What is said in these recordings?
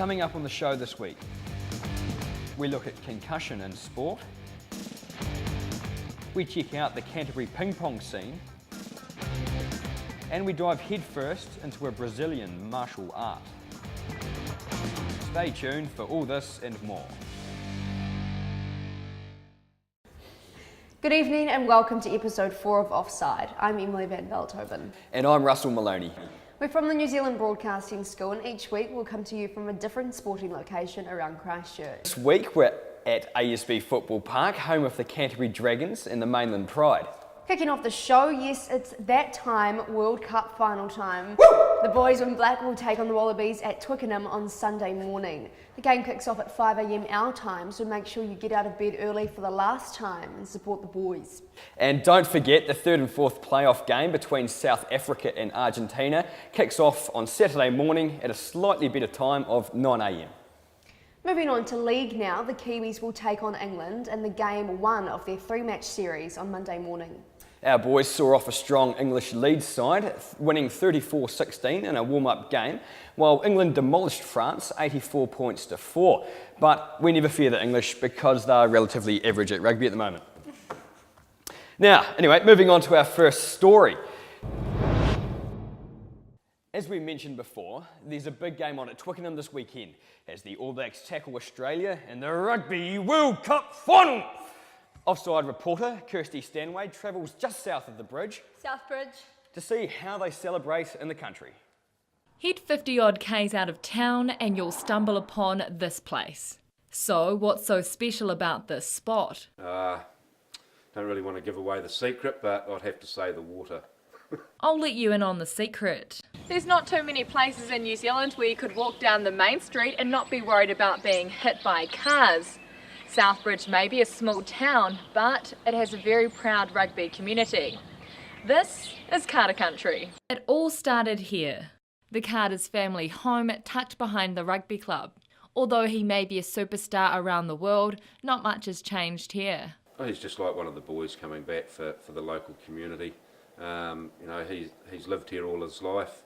Coming up on the show this week, we look at concussion in sport, we check out the Canterbury ping pong scene, and we dive headfirst into a Brazilian martial art. Stay tuned for all this and more. Good evening and welcome to episode 4 of Offside. I'm Emily van Veldhoven. And I'm Russell Maloney. We're from the New Zealand Broadcasting School, and each week we'll come to you from a different sporting location around Christchurch. This week we're at ASB Football Park, home of the Canterbury Dragons and the Mainland Pride. Kicking off the show, yes, it's that time, World Cup final time. The boys in black will take on the Wallabies at Twickenham on Sunday morning. The game kicks off at 5 a.m. our time, so make sure you get out of bed early for the last time and support the boys. And don't forget, the third and fourth playoff game between South Africa and Argentina kicks off on Saturday morning at a slightly better time of 9 a.m. Moving on to league now, the Kiwis will take on England in the game 1 of their 3-match series on Monday morning. Our boys saw off a strong English lead side, winning 34-16 in a warm-up game, while England demolished France 84 points to 4. But we never fear the English because they're relatively average at rugby at the moment. Now, anyway, moving on to our first story. As we mentioned before, there's a big game on at Twickenham this weekend as the All Blacks tackle Australia in the Rugby World Cup final. Offside reporter Kirsty Stanway travels just south of the bridge, Southbridge, to see how they celebrate in the country. Head 50 odd k's out of town and you'll stumble upon this place. So what's so special about this spot? Don't really want to give away the secret, but I'd have to say the water. I'll let you in on the secret. There's not too many places in New Zealand where you could walk down the main street and not be worried about being hit by cars. Southbridge may be a small town, but it has a very proud rugby community. This is Carter Country. It all started here. The Carter's family home tucked behind the rugby club. Although he may be a superstar around the world, not much has changed here. Oh, he's just like one of the boys coming back for the local community. He's lived here all his life,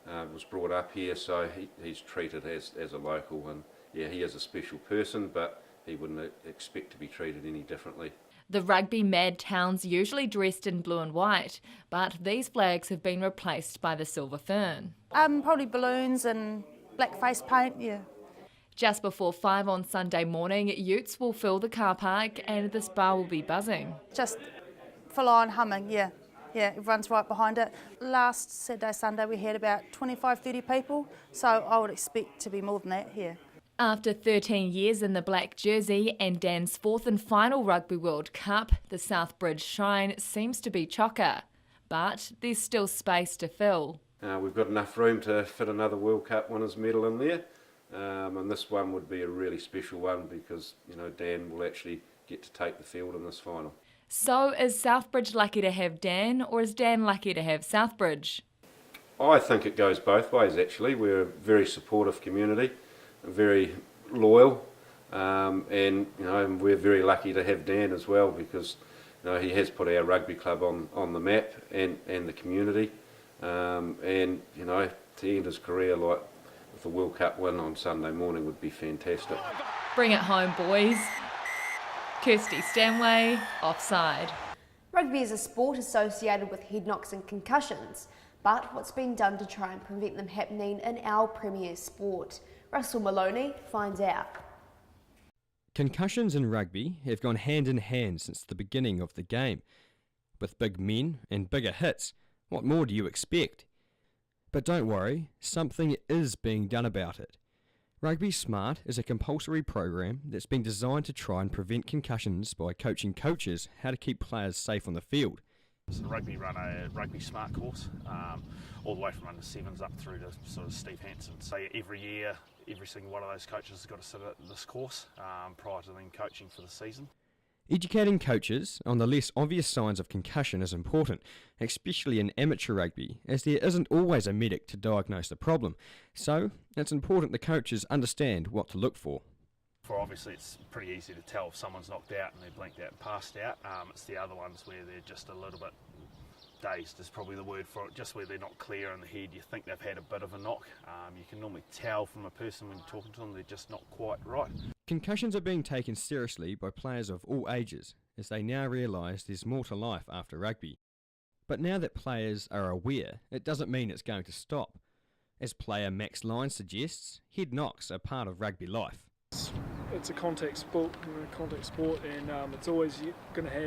was brought up here, so he's treated as a local, and yeah, he is a special person, but he wouldn't expect to be treated any differently. The rugby mad town's usually dressed in blue and white, but these flags have been replaced by the silver fern. Probably balloons and black face paint, yeah. Just before 5 on Sunday morning, utes will fill the car park and this bar will be buzzing. Just full on humming, yeah. Yeah, everyone's right behind it. Last Saturday, Sunday, we had about 25, 30 people, so I would expect to be more than that here. After 13 years in the black jersey and Dan's 4th and final Rugby World Cup, the Southbridge shine seems to be chocker. But there's still space to fill. We've got enough room to fit another World Cup winners' medal in there, and this one would be a really special one because Dan will actually get to take the field in this final. So is Southbridge lucky to have Dan, or is Dan lucky to have Southbridge? I think it goes both ways actually. We're a very supportive community, very loyal, and we're very lucky to have Dan as well because he has put our rugby club on the map and the community, and to end his career like with a World Cup win on Sunday morning would be fantastic. Bring it home, boys. Kirsty Stanway, Offside. Rugby is a sport associated with head knocks and concussions, but what's been done to try and prevent them happening in our premier sport? Russell Maloney finds out. Concussions in rugby have gone hand in hand since the beginning of the game. With big men and bigger hits, what more do you expect? But don't worry, something is being done about it. Rugby Smart is a compulsory program that's been designed to try and prevent concussions by coaching coaches how to keep players safe on the field. So Rugby run a Rugby Smart course, all the way from under 7s up through to sort of Steve Hansen. So every year, every single one of those coaches has got to sit at this course prior to them coaching for the season. Educating coaches on the less obvious signs of concussion is important, especially in amateur rugby, as there isn't always a medic to diagnose the problem, so it's important the coaches understand what to look for. For obviously it's pretty easy to tell if someone's knocked out and they're blinked out and passed out. It's the other ones where they're just a little bit dazed is probably the word for it, just where they're not clear in the head. You think they've had a bit of a knock. You can normally tell from a person when you're talking to them they're just not quite right. Concussions are being taken seriously by players of all ages, as they now realise there's more to life after rugby. But now that players are aware, it doesn't mean it's going to stop. As player Max Lyons suggests, head knocks are part of rugby life. It's a contact sport, and it's always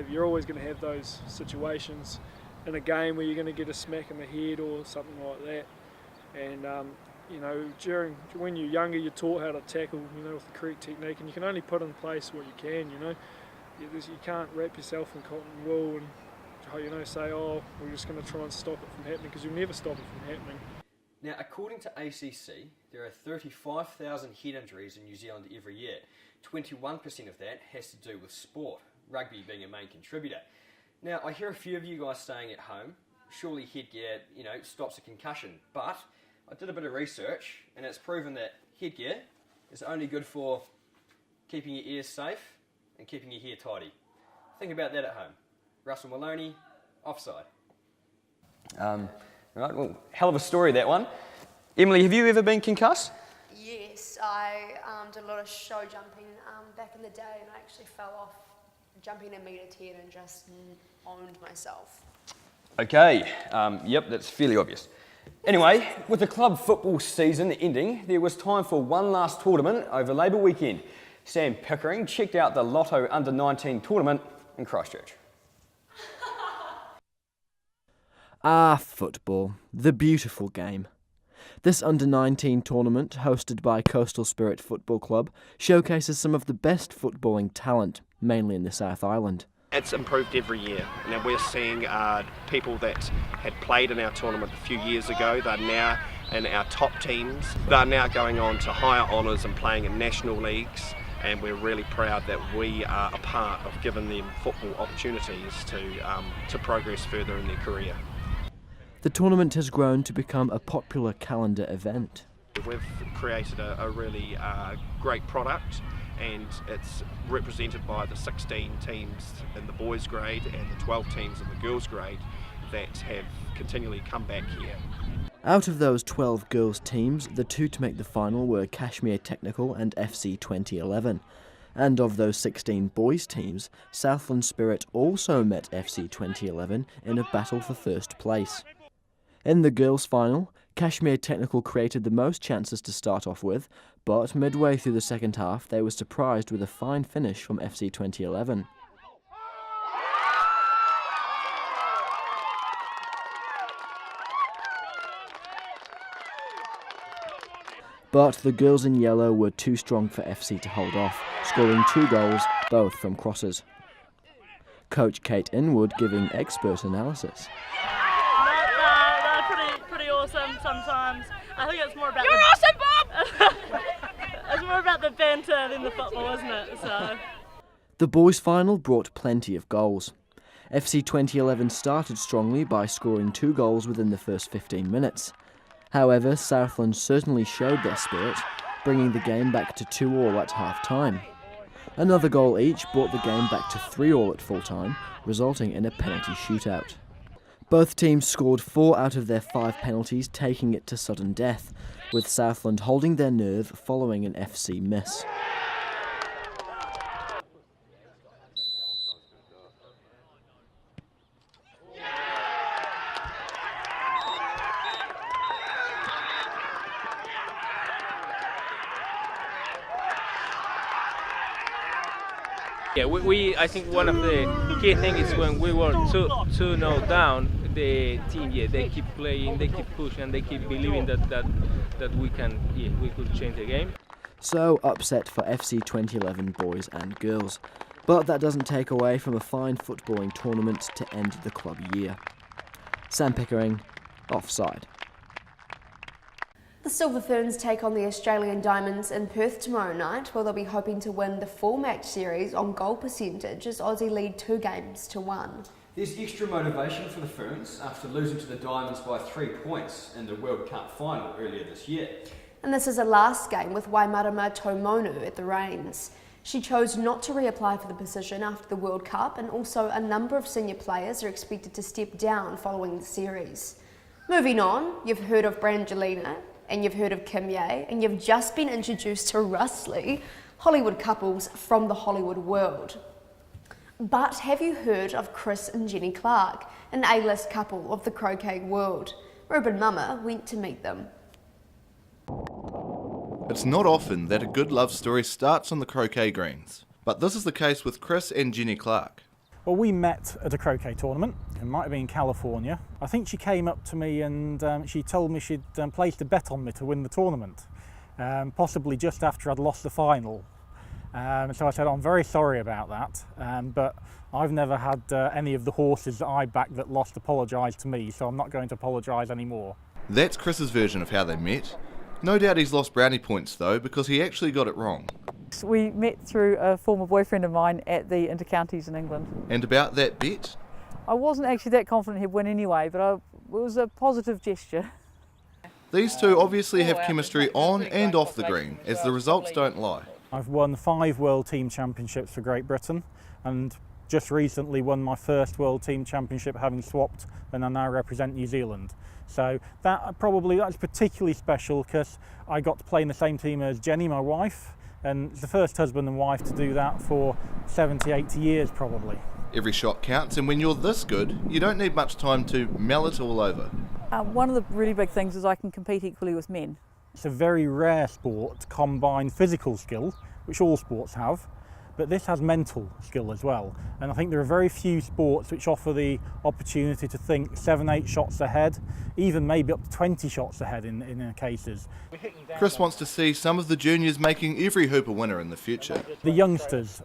you're always going to have those situations in a game where you're going to get a smack in the head or something like that. And when you're younger, you're taught how to tackle, with the correct technique, and you can only put in place what you can. You can't wrap yourself in cotton wool and say, oh, we're just going to try and stop it from happening, because you'll never stop it from happening. Now, according to ACC, there are 35,000 head injuries in New Zealand every year. 21% of that has to do with sport, rugby being a main contributor. Now, I hear a few of you guys saying at home, surely headgear, stops a concussion. But I did a bit of research, and it's proven that headgear is only good for keeping your ears safe and keeping your hair tidy. Think about that at home. Russell Maloney, Offside. Right, well, hell of a story, that one. Emily, have you ever been concussed? Yes, I did a lot of show jumping back in the day, and I actually fell off jumping a metre 10 and just owned myself. Okay, yep, that's fairly obvious. Anyway, with the club football season ending, there was time for one last tournament over Labour weekend. Sam Pickering checked out the Lotto Under 19 tournament in Christchurch. Football, the beautiful game. This Under-19 tournament, hosted by Coastal Spirit Football Club, showcases some of the best footballing talent, mainly in the South Island. It's improved every year. Now we're seeing people that had played in our tournament a few years ago, they're now in our top teams. They're now going on to higher honours and playing in national leagues, and we're really proud that we are a part of giving them football opportunities to progress further in their career. The tournament has grown to become a popular calendar event. We've created a really great product, and it's represented by the 16 teams in the boys grade and the 12 teams in the girls grade that have continually come back here. Out of those 12 girls teams, the two to make the final were Kashmir Technical and FC 2011. And of those 16 boys teams, Southland Spirit also met FC 2011 in a battle for first place. In the girls' final, Kashmir Technical created the most chances to start off with, but midway through the second half they were surprised with a fine finish from FC 2011. But the girls in yellow were too strong for FC to hold off, scoring 2 goals, both from crosses. Coach Kate Inwood giving expert analysis. Awesome sometimes. I think it's more about awesome, Bob! It's more about the banter than the football, isn't it? So the boys' final brought plenty of goals. FC 2011 started strongly by scoring 2 goals within the first 15 minutes. However, Southland certainly showed their spirit, bringing the game back to 2-2 at half-time. Another goal each brought the game back to 3-3 at full-time, resulting in a penalty shootout. Both teams scored 4 out of their 5 penalties, taking it to sudden death, with Southland holding their nerve following an FC miss. Yeah, I think one of the key things is when we were 2-0 down, the team, they keep playing, they keep pushing, and they keep believing that we could change the game. So upset for FC 2011 boys and girls, but that doesn't take away from a fine footballing tournament to end the club year. Sam Pickering, Offside. The Silver Ferns take on the Australian Diamonds in Perth tomorrow night, where they'll be hoping to win the full match series on goal percentage as Aussie lead 2-1. There's extra motivation for the Ferns after losing to the Diamonds by 3 points in the World Cup final earlier this year. And this is a last game with Waimarama Tomonu at the reins. She chose not to reapply for the position after the World Cup, and also a number of senior players are expected to step down following the series. Moving on, you've heard of Brangelina, and you've heard of Kim Ye, and you've just been introduced to Russley, Hollywood couples from the Hollywood world. But have you heard of Chris and Jenny Clark, an A-list couple of the croquet world? Reuben Mama went to meet them. It's not often that a good love story starts on the croquet greens, but this is the case with Chris and Jenny Clark. Well, we met at a croquet tournament. It might have been in California. I think she came up to me and she told me she'd placed a bet on me to win the tournament, possibly just after I'd lost the final. So I said, I'm very sorry about that, but I've never had any of the horses that I backed that lost apologise to me, so I'm not going to apologise anymore. That's Chris's version of how they met. No doubt he's lost brownie points though, because he actually got it wrong. We met through a former boyfriend of mine at the Intercounties in England. And about that bet? I wasn't actually that confident he'd win anyway, but it was a positive gesture. These two obviously have chemistry on and off the green, as the results don't lie. I've won 5 World Team Championships for Great Britain, and just recently won my first World Team Championship, having swapped, and I now represent New Zealand. So that's particularly special because I got to play in the same team as Jenny, my wife, and it's the first husband and wife to do that for 70, 80 years probably. Every shot counts, and when you're this good, you don't need much time to mel it all over. One of the really big things is I can compete equally with men. It's a very rare sport to combine physical skill, which all sports have, but this has mental skill as well. And I think there are very few sports which offer the opportunity to think 7, 8 shots ahead, even maybe up to 20 shots ahead in cases. Chris wants to see some of the juniors making every hoop a winner in the future. The youngsters,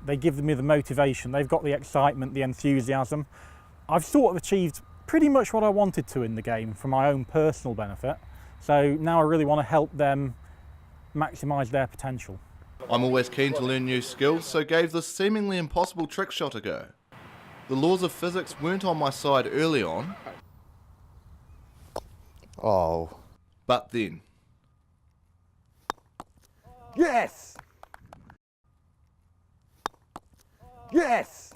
they give me the motivation, they've got the excitement, the enthusiasm. I've sort of achieved pretty much what I wanted to in the game for my own personal benefit, so now I really want to help them maximise their potential. I'm always keen to learn new skills, so gave this seemingly impossible trick shot a go. The laws of physics weren't on my side early on. Oh. But then. Yes! Yes!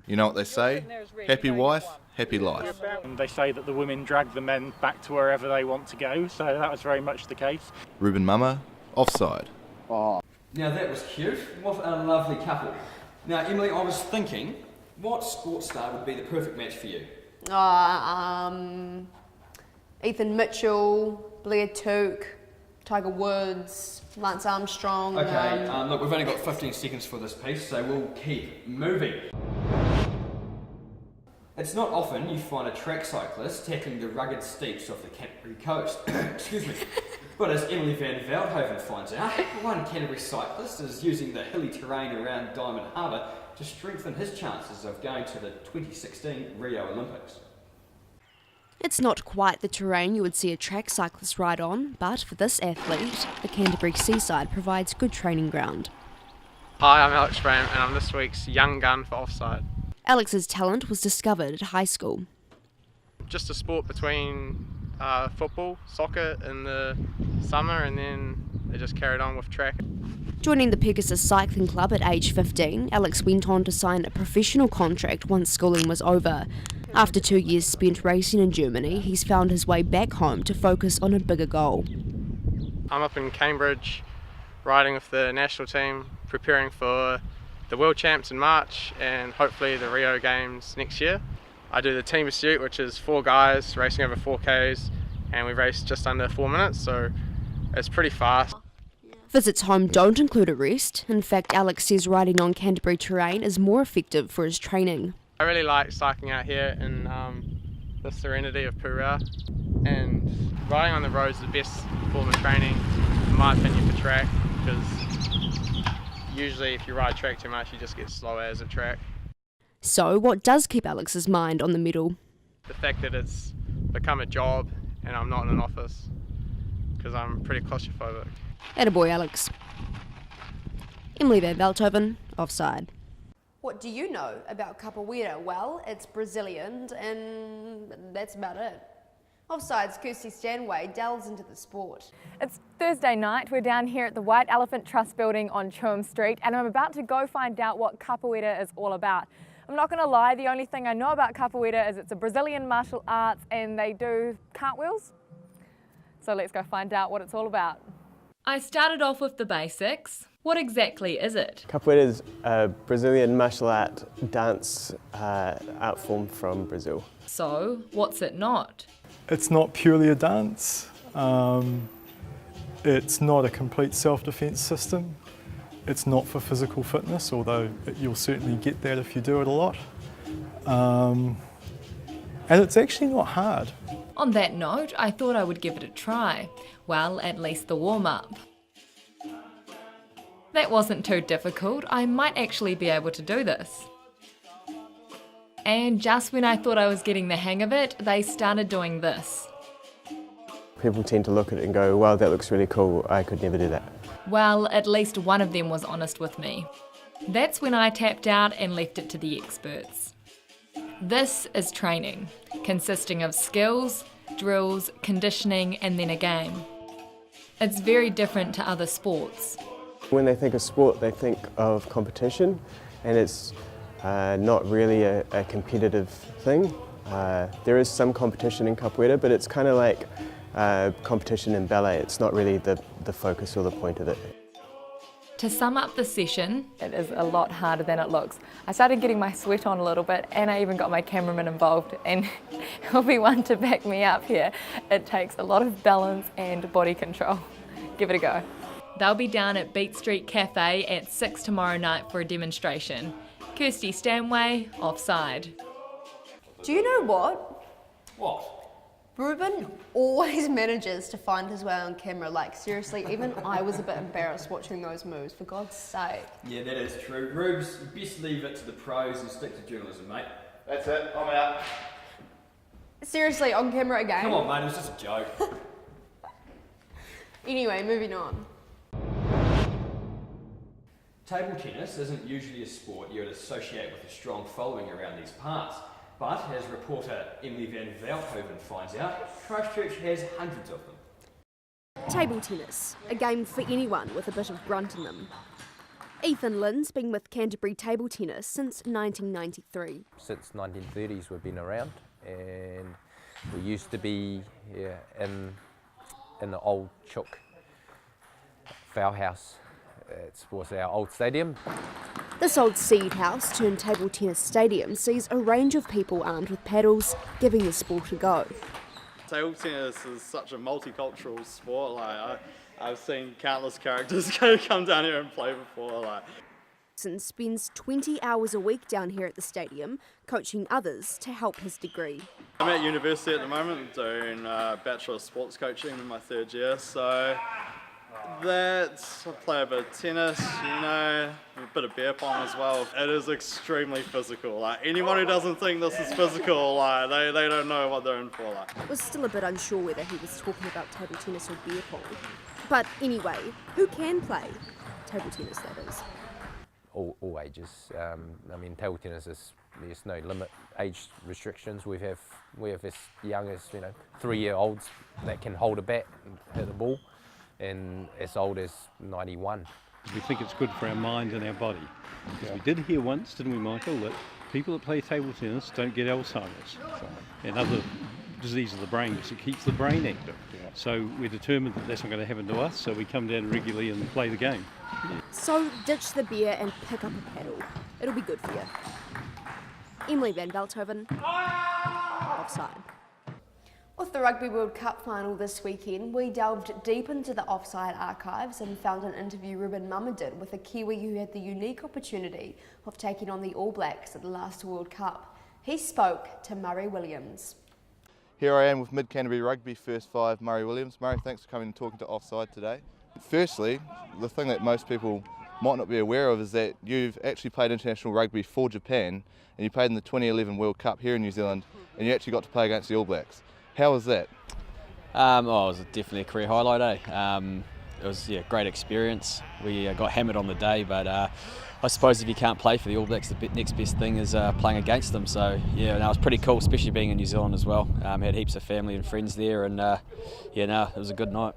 You know what they say? Happy wife, happy life. And they say that the women drag the men back to wherever they want to go, so that was very much the case. Reuben Mama, Offside. Oh. Now that was cute. What a lovely couple. Now Emily, I was thinking, what sports star would be the perfect match for you? Ethan Mitchell, Blair Tuke, Tiger Woods, Lance Armstrong. Okay, look, we've only got 15 seconds for this piece, so we'll keep moving. It's not often you find a track cyclist tackling the rugged steeps of the Canterbury coast. Excuse me. But as Emily van Veldhoven finds out, one Canterbury cyclist is using the hilly terrain around Diamond Harbour to strengthen his chances of going to the 2016 Rio Olympics. It's not quite the terrain you would see a track cyclist ride on, but for this athlete, the Canterbury seaside provides good training ground. Hi, I'm Alex Graham and I'm this week's young gun for Offside. Alex's talent was discovered at high school. Just a sport between football, soccer in the summer, and then they just carried on with track. Joining the Pegasus Cycling Club at age 15, Alex went on to sign a professional contract once schooling was over. After 2 years spent racing in Germany, he's found his way back home to focus on a bigger goal. I'm up in Cambridge, riding with the national team, preparing for the World Champs in March and hopefully the Rio Games next year. I do the team pursuit, which is 4 guys racing over 4Ks, and we race just under 4 minutes, so it's pretty fast. Visits home don't include a rest. In fact, Alex says riding on Canterbury terrain is more effective for his training. I really like cycling out here in the serenity of Powerlifting, and riding on the road is the best form of training, in my opinion, for track, because usually if you ride track too much, you just get slower as a track. So, what does keep Alex's mind on the medal? The fact that it's become a job and I'm not in an office, because I'm pretty claustrophobic. Attaboy, Alex. Emily van Veldhoven, Offside. What do you know about Capoeira? Well, it's Brazilian and that's about it. Offside's Kirsty Stanway delves into the sport. It's Thursday night. We're down here at the White Elephant Trust building on Chum Street, and I'm about to go find out what Capoeira is all about. I'm not going to lie, the only thing I know about Capoeira is it's a Brazilian martial arts and they do cartwheels. So let's go find out what it's all about. I started off with the basics. What exactly is it? Capoeira is a Brazilian martial art dance art form from Brazil. So, what's it not? It's not purely a dance. It's not a complete self-defense system. It's not for physical fitness, although you'll certainly get that if you do it a lot. And it's actually not hard. On that note, I thought I would give it a try. Well, at least the warm-up. That wasn't too difficult. I might actually be able to do this. And just when I thought I was getting the hang of it, they started doing this. People tend to look at it and go, wow, that looks really cool, I could never do that. Well, at least one of them was honest with me. That's when I tapped out and left it to the experts. This is training, consisting of skills, drills, conditioning, and then a game. It's very different to other sports. When they think of sport, they think of competition, and it's not really a competitive thing. There is some competition in Capoeira, but it's kind of like competition in ballet. It's not really the focus or the point of it. To sum up the session, it is a lot harder than it looks. I started getting my sweat on a little bit, and I even got my cameraman involved, and he'll be one to back me up here. It takes a lot of balance and body control. Give it a go. They'll be down at Beat Street Cafe at 6 tomorrow night for a demonstration. Kirsty Stanway, Offside. Do you know what? What? Ruben always manages to find his way on camera. Like, seriously, even I was a bit embarrassed watching those moves, for God's sake. Yeah, that is true. Rubes, you best leave it to the pros and stick to journalism, mate. That's it, I'm out. Seriously, on camera again? Come on, mate, it was just a joke. Anyway, moving on. Table tennis isn't usually a sport you would associate with a strong following around these parts. But as reporter Emily van Veldhoven finds out, Christchurch has hundreds of them. Table tennis, a game for anyone with a bit of grunt in them. Ethan Lynn's been with Canterbury Table Tennis since 1993. Since 1930s we've been around, and we used to be in the old Chook foul house. It was our old stadium. This old seed house turned table tennis stadium sees a range of people armed with paddles giving the sport a go. Table tennis is such a multicultural sport. Like I've seen countless characters come down here and play before. Ethan spends 20 hours a week down here at the stadium coaching others to help his degree. I'm at university at the moment doing Bachelor of Sports Coaching in my third year, so I play a bit of tennis, a bit of beer pong as well. It is extremely physical. Like anyone who doesn't think this is physical, they don't know what they're in for. Was still a bit unsure whether he was talking about table tennis or beer pong. But anyway, who can play table tennis, that is? All ages. Table tennis there's no limit, age restrictions. We have as young as 3-year-olds that can hold a bat and hit a ball, and as old as 91. We think it's good for our mind and our body. Because we did hear once, didn't we, Michael, that people that play table tennis don't get Alzheimer's and other disease of the brain, because it keeps the brain active. So we're determined that that's not going to happen to us, so we come down regularly and play the game. So ditch the beer and pick up a paddle. It'll be good for you. Emily van Veldhoven, Offside. With the Rugby World Cup final this weekend, we delved deep into the Offside archives and found an interview Ruben Mumma did with a Kiwi who had the unique opportunity of taking on the All Blacks at the last World Cup. He spoke to Murray Williams. Here I am with Mid-Canterbury Rugby First Five, Murray Williams. Murray, thanks for coming and talking to Offside today. Firstly, the thing that most people might not be aware of is that you've actually played international rugby for Japan, and you played in the 2011 World Cup here in New Zealand, and you actually got to play against the All Blacks. How was that? It was definitely a career highlight, It was a great experience. We got hammered on the day, but I suppose if you can't play for the All Blacks, the next best thing is playing against them. So yeah, no, it was pretty cool, especially being in New Zealand as well. Had heaps of family and friends there, and yeah, no, it was a good night.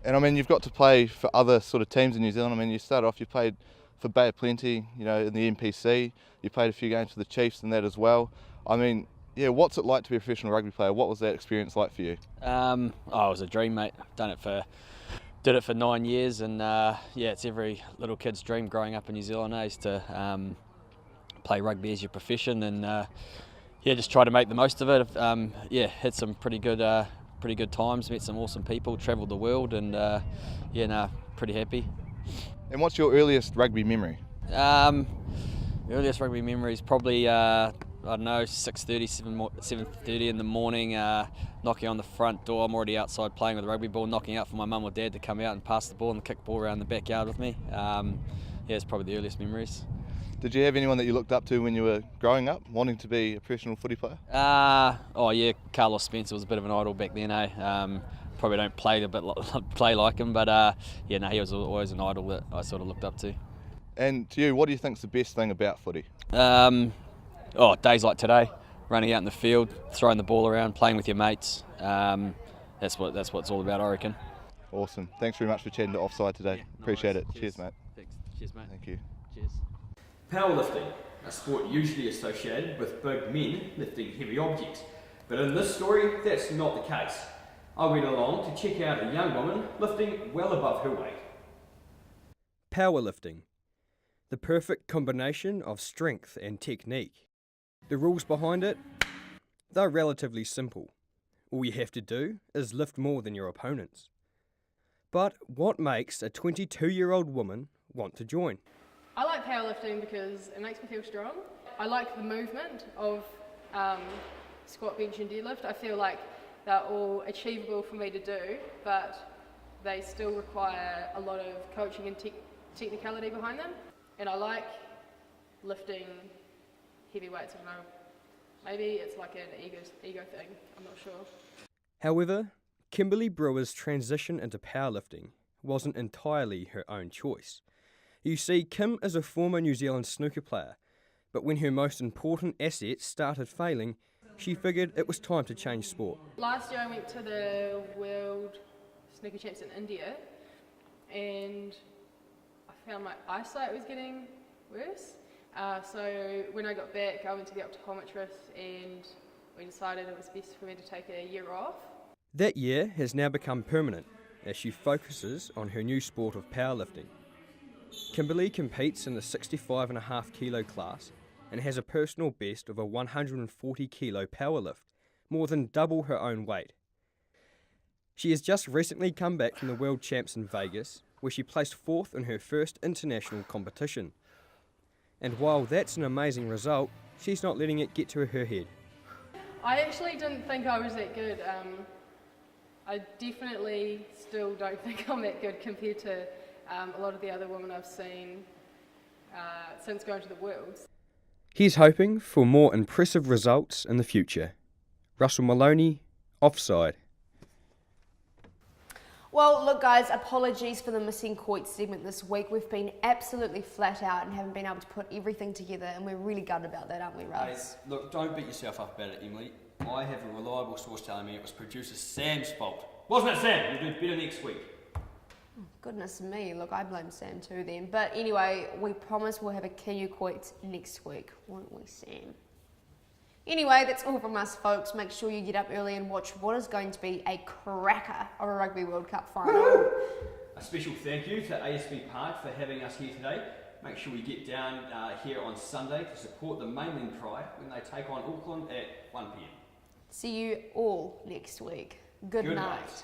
And I mean, you've got to play for other sort of teams in New Zealand. I mean, you started off, you played for Bay of Plenty, you know, in the NPC. You played a few games for the Chiefs and that as well. I mean, yeah, what's it like to be a professional rugby player? What was that experience like for you? Oh, it was a dream, mate. Did it for 9 years, and yeah, it's every little kid's dream growing up in New Zealand, is to play rugby as your profession, and yeah, just try to make the most of it. Yeah, had some pretty good times, met some awesome people, travelled the world, and yeah, no, pretty happy. And what's your earliest rugby memory? Earliest rugby memory is probably I don't know, 7:30 in the morning, knocking on the front door. I'm already outside playing with a rugby ball, knocking out for my mum or dad to come out and pass the ball and kick the ball around the backyard with me. Yeah, it's probably the earliest memories. Did you have anyone that you looked up to when you were growing up, wanting to be a professional footy player? Oh yeah, Carlos Spencer was a bit of an idol back then, probably don't play like him, but yeah, no, he was always an idol that I sort of looked up to. And to you, what do you think is the best thing about footy? Days like today, running out in the field, throwing the ball around, playing with your mates. That's what it's all about, I reckon. Awesome. Thanks very much for chatting to Offside today. Yeah, no Appreciate worries. it. Cheers, mate. Thanks. Cheers, mate. Thank you. Cheers. Powerlifting, a sport usually associated with big men lifting heavy objects. But in this story, that's not the case. I went along to check out a young woman lifting well above her weight. Powerlifting, the perfect combination of strength and technique. The rules behind it, they're relatively simple. All you have to do is lift more than your opponents. But what makes a 22-year-old woman want to join? I like powerlifting because it makes me feel strong. I like the movement of squat, bench and deadlift. I feel like they're all achievable for me to do, but they still require a lot of coaching and technicality behind them. And I like lifting heavy weights. I don't know, maybe it's like an ego thing, I'm not sure. However, Kimberly Brewer's transition into powerlifting wasn't entirely her own choice. You see, Kim is a former New Zealand snooker player, but when her most important assets started failing, she figured it was time to change sport. Last year I went to the World Snooker Champs in India, and I found my eyesight was getting worse. So when I got back, I went to the optometrist and we decided it was best for me to take a year off. That year has now become permanent as she focuses on her new sport of powerlifting. Kimberly competes in the 65.5 kilo class and has a personal best of a 140 kilo powerlift, more than double her own weight. She has just recently come back from the World Champs in Vegas, where she placed 4th in her first international competition. And while that's an amazing result, she's not letting it get to her head. I actually didn't think I was that good. I definitely still don't think I'm that good compared to a lot of the other women I've seen since going to the Worlds. He's hoping for more impressive results in the future. Russell Maloney, Offside. Well, look guys, apologies for the missing Coit segment this week. We've been absolutely flat out and haven't been able to put everything together, and we're really gutted about that, aren't we, Russ? Hey, look, don't beat yourself up about it, Emily. I have a reliable source telling me it was producer Sam's fault. Wasn't it, Sam? You'll do better next week. Goodness me, look, I blame Sam too then. But anyway, we promise we'll have a Kinyu Coit next week, won't we, Sam? Anyway, that's all from us, folks. Make sure you get up early and watch what is going to be a cracker of a Rugby World Cup final. A special thank you to ASB Park for having us here today. Make sure we get down here on Sunday to support the Mainland Pride when they take on Auckland at 1 p.m. See you all next week. Good night.